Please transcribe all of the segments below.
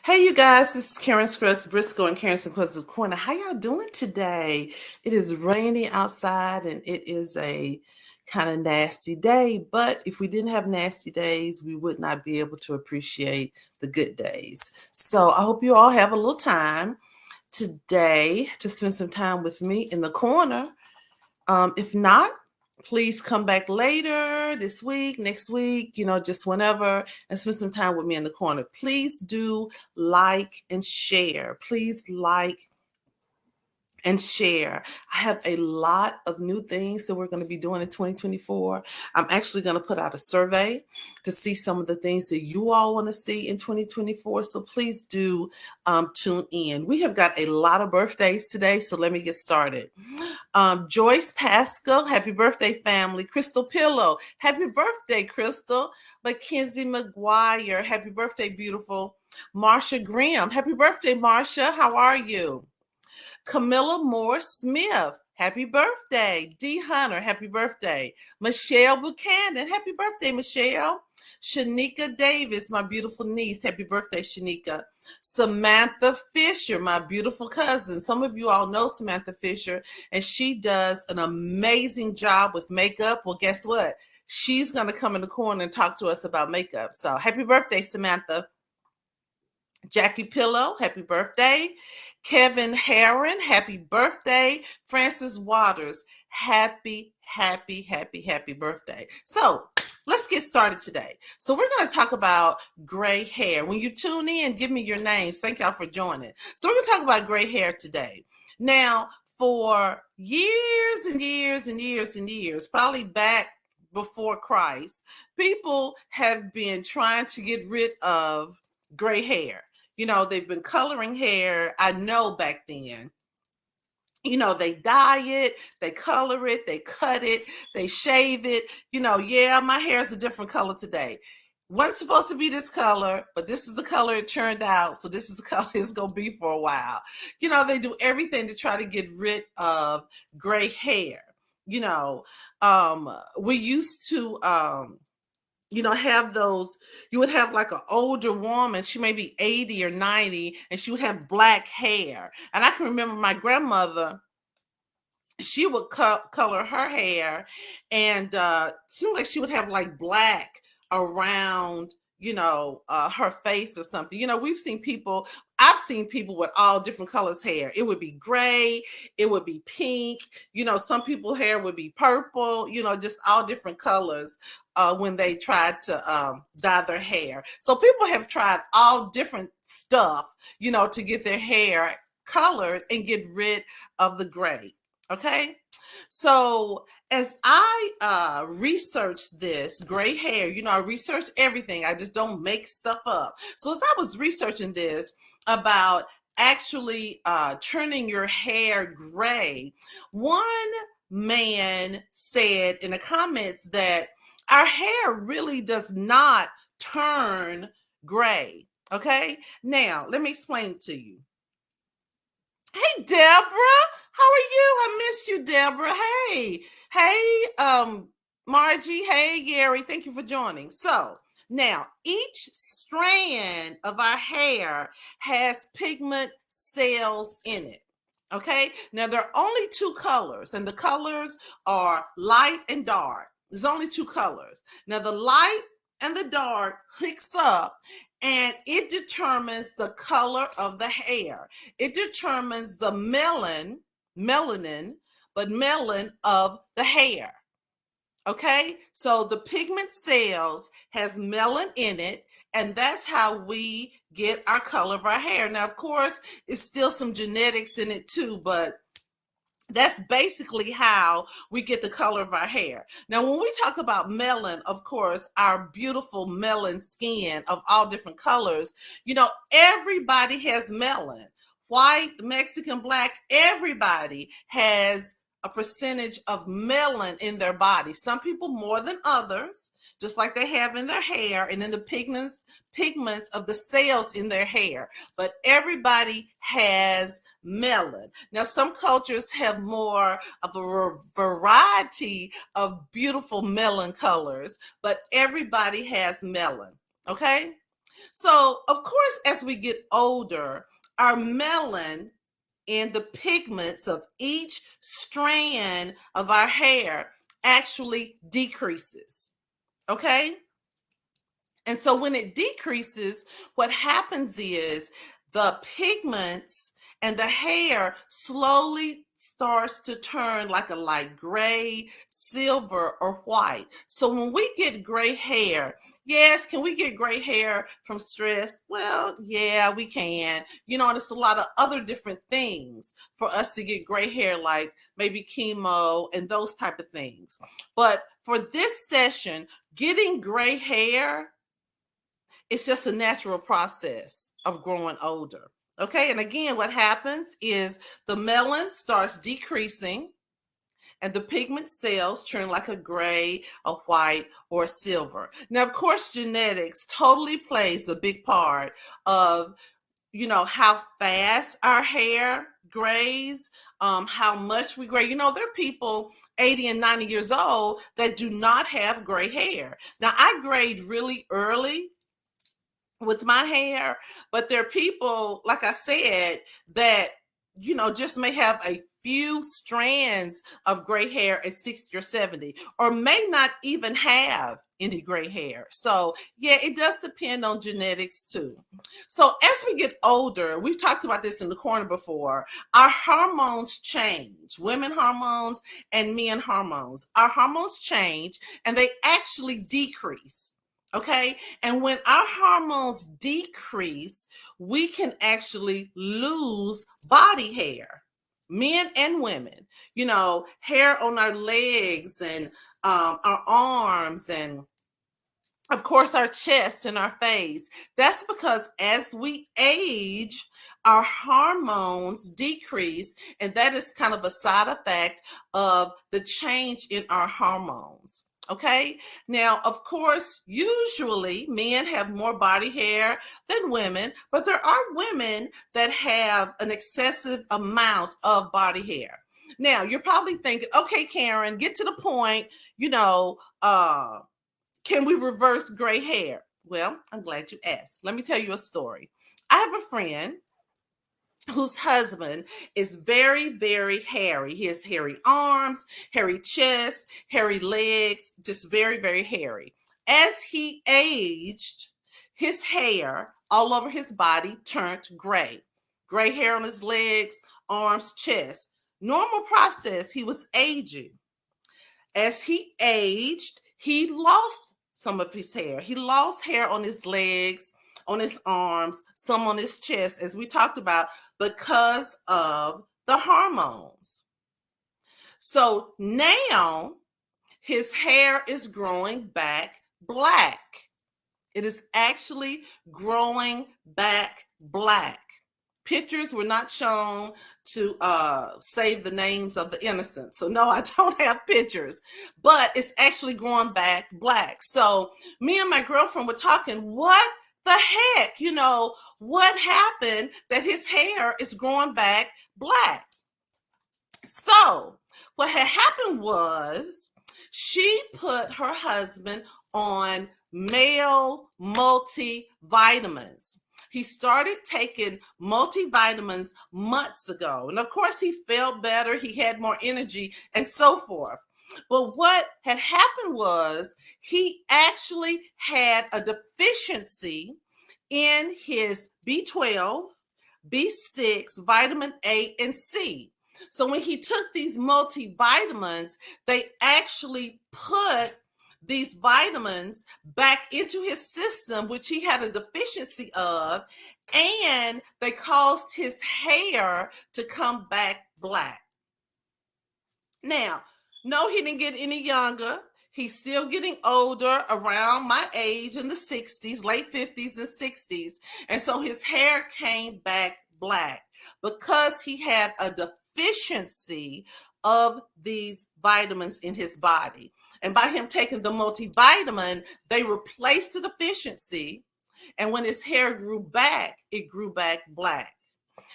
Hey, you guys, this is Karen Scruggs Briscoe and Karen Scruggs Korner. How y'all doing today? It is rainy outside and it is a kind of nasty day, but if we didn't have nasty days, we would not be able to appreciate the good days. So I hope you all have a little time today to spend some time with me in the corner. If not, please come back later this week, next week, just whenever, and spend some time with me in the corner. Please do like and share. Please like and share. I have a lot of new things that we're going to be doing in 2024. I'm actually going to put out a survey to see some of the things that you all want to see in 2024. So please do tune in. We have got a lot of birthdays today, so let me get started. Joyce Pascal, happy birthday, family. Crystal Pillow, happy birthday, Crystal. Mackenzie McGuire, happy birthday, beautiful. Marsha Graham, happy birthday, Marsha. How are you? Camilla Moore Smith, happy birthday. D. Hunter, happy birthday. Michelle Buchanan, happy birthday, Michelle. Shanika Davis, my beautiful niece, happy birthday, Shanika. Samantha Fisher, my beautiful cousin. Some of you all know Samantha Fisher, and she does an amazing job with makeup. Well, guess what? She's going to come in the corner and talk to us about makeup. So happy birthday, Samantha. Jackie Pillow, happy birthday. Kevin Herron, happy birthday. Francis Waters, happy birthday. So let's get started today. So we're going to talk about gray hair. When you tune in, give me your names. Thank y'all for joining. So we're going to talk about gray hair today. Now, for years and years and years and years, probably back before Christ, people have been trying to get rid of gray hair. They've been coloring hair. I know back then, they dye it, they color it, they cut it, they shave it. Yeah, my hair is a different color today. Wasn't supposed to be this color, but this is the color it turned out. So this is the color it's going to be for a while. They do everything to try to get rid of gray hair. We used to, have those, you would have like an older woman, she may be 80 or 90, and she would have black hair. And I can remember my grandmother, she would color her hair, and seemed like she would have like black around, her face or something. I've seen people with all different colors hair. It would be gray, it would be pink, some people hair would be purple, just all different colors when they tried to dye their hair. So people have tried all different stuff, to get their hair colored and get rid of the gray. Okay. So as I researched this gray hair, I research everything. I just don't make stuff up. So as I was researching this about actually turning your hair gray, one man said in the comments that our hair really does not turn gray. Okay. Now, let me explain it to you. Hey, Deborah, how are you? I miss you, Deborah. Hey, Margie. Hey, Gary. Thank you for joining. So now each strand of our hair has pigment cells in it. Okay. Now there are only two colors, and the colors are light and dark. There's only two colors. Now the light and the dark hooks up, and it determines the color of the hair. It determines the melanin of the hair. Okay, so the pigment cells has melanin in it, and that's how we get our color of our hair. Now, of course, it's still some genetics in it too, but that's basically how we get the color of our hair. Now, when we talk about melanin, of course, our beautiful melanin skin of all different colors, everybody has melanin. White, Mexican, black, everybody has a percentage of melanin in their body. Some people more than others, just like they have in their hair and in the pigments of the cells in their hair. But everybody has melanin. Now, some cultures have more of a variety of beautiful melanin colors, but everybody has melanin. Okay? So, of course, as we get older, our melanin and the pigments of each strand of our hair actually decreases. Okay? And so when it decreases, what happens is the pigments and the hair slowly starts to turn like a light gray, silver, or white. So when we get gray hair, yes, can we get gray hair from stress? Well, yeah, we can. There's a lot of other different things for us to get gray hair, like maybe chemo and those type of things. But for this session, getting gray hair, it's just a natural process of growing older. Okay. And again, what happens is the melanin starts decreasing and the pigment cells turn like a gray, a white, or a silver. Now, of course, genetics totally plays a big part of, how fast our hair grays, how much we gray. There are people 80 and 90 years old that do not have gray hair. Now, I grayed really early with my hair, but there are people, like I said, that just may have a few strands of gray hair at 60 or 70, or may not even have any gray hair. So yeah, it does depend on genetics too. So as we get older, we've talked about this in the corner before, our hormones change. Women hormones and men hormones, our hormones change, and they actually decrease. Okay. And when our hormones decrease, we can actually lose body hair, men and women, hair on our legs and our arms, and of course our chest and our face. That's because as we age, our hormones decrease, and that is kind of a side effect of the change in our hormones. Okay. Now, of course, usually men have more body hair than women, but there are women that have an excessive amount of body hair. Now, you're probably thinking, okay, Karen, get to the point, can we reverse gray hair? Well, I'm glad you asked. Let me tell you a story. I have a friend whose husband is very, very hairy. He has hairy arms, hairy chest, hairy legs, just very, very hairy. As he aged, his hair all over his body turned gray. Gray hair on his legs, arms, chest. Normal process, he was aging. As he aged, he lost some of his hair. He lost hair on his legs, on his arms, some on his chest, as we talked about, because of the hormones. So now his hair is growing back black. It is actually growing back black. Pictures were not shown to save the names of the innocent. So no, I don't have pictures, but it's actually growing back black. So me and my girlfriend were talking, what the heck? What happened that his hair is growing back black? So what had happened was she put her husband on male multivitamins. He started taking multivitamins months ago. And of course, he felt better. He had more energy and so forth. But what had happened was he actually had a deficiency in his B12, B6, vitamin A, and C. So when he took these multivitamins, they actually put these vitamins back into his system, which he had a deficiency of, and they caused his hair to come back black. Now, no, he didn't get any younger. He's still getting older, around my age, in the 60s, late 50s and 60s. And so his hair came back black because he had a deficiency of these vitamins in his body. And by him taking the multivitamin, they replaced the deficiency. And when his hair grew back, it grew back black.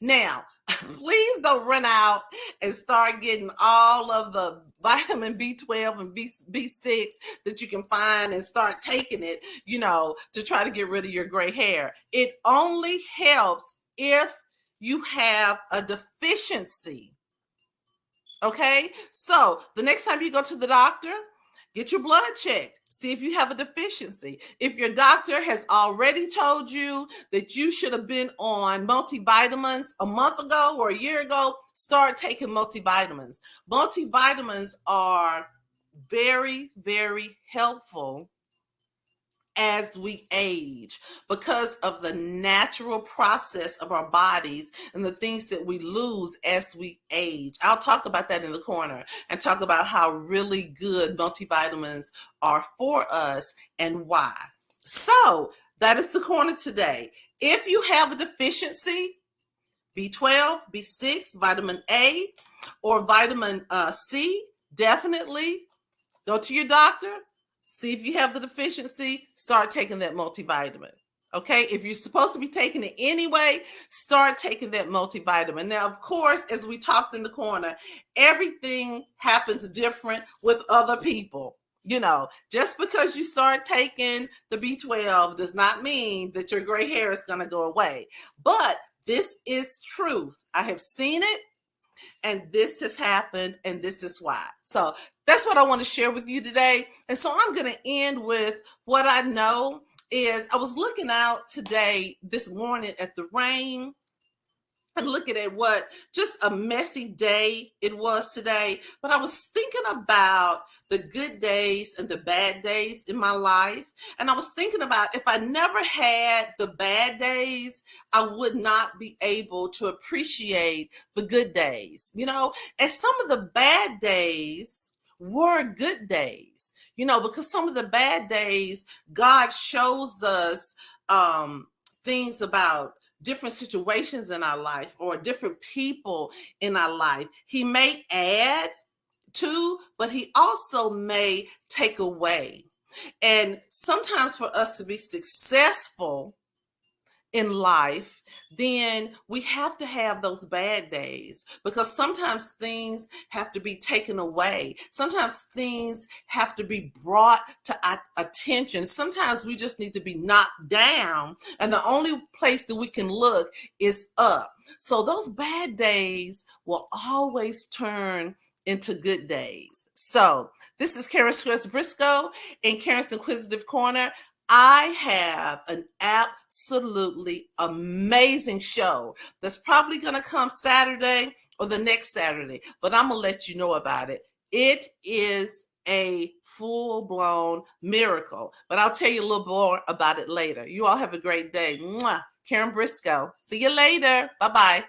Now, Please don't run out and start getting all of the vitamin B12 and B6 that you can find and start taking it, to try to get rid of your gray hair. It only helps if you have a deficiency. Okay? So the next time you go to the doctor, get your blood checked. See if you have a deficiency. If your doctor has already told you that you should have been on multivitamins a month ago or a year ago, start taking multivitamins. Multivitamins are very, very helpful as we age because of the natural process of our bodies and the things that we lose as we age. I'll talk about that in the corner and talk about how really good multivitamins are for us and why. So that is the corner today. If you have a deficiency, B12, B6, vitamin A, or vitamin C, definitely go to your doctor. See if you have the deficiency, start taking that multivitamin. Okay, if you're supposed to be taking it anyway, start taking that multivitamin. Now, of course, as we talked in the corner, everything happens different with other people. Just because you start taking the B12 does not mean that your gray hair is going to go away. But this is truth. I have seen it. And this has happened, and this is why. So that's what I want to share with you today. And so I'm going to end with what I know is I was looking out this morning at the rain and looking at what just a messy day it was today. But I was thinking about the good days and the bad days in my life. And I was thinking about if I never had the bad days, I would not be able to appreciate the good days, and some of the bad days were good days, because some of the bad days, God shows us things about different situations in our life or different people in our life. He may add to, but he also may take away. And sometimes for us to be successful in life, then we have to have those bad days, because sometimes things have to be taken away. Sometimes things have to be brought to our attention. Sometimes we just need to be knocked down, and the only place that we can look is up. So those bad days will always turn into good days. So this is Karen Stress Briscoe in Karen's Inquisitive Corner. I have an absolutely amazing show that's probably going to come Saturday or the next Saturday, but I'm going to let you know about it. It is a full-blown miracle, but I'll tell you a little more about it later. You all have a great day. Mwah. Karen Briscoe. See you later. Bye-bye.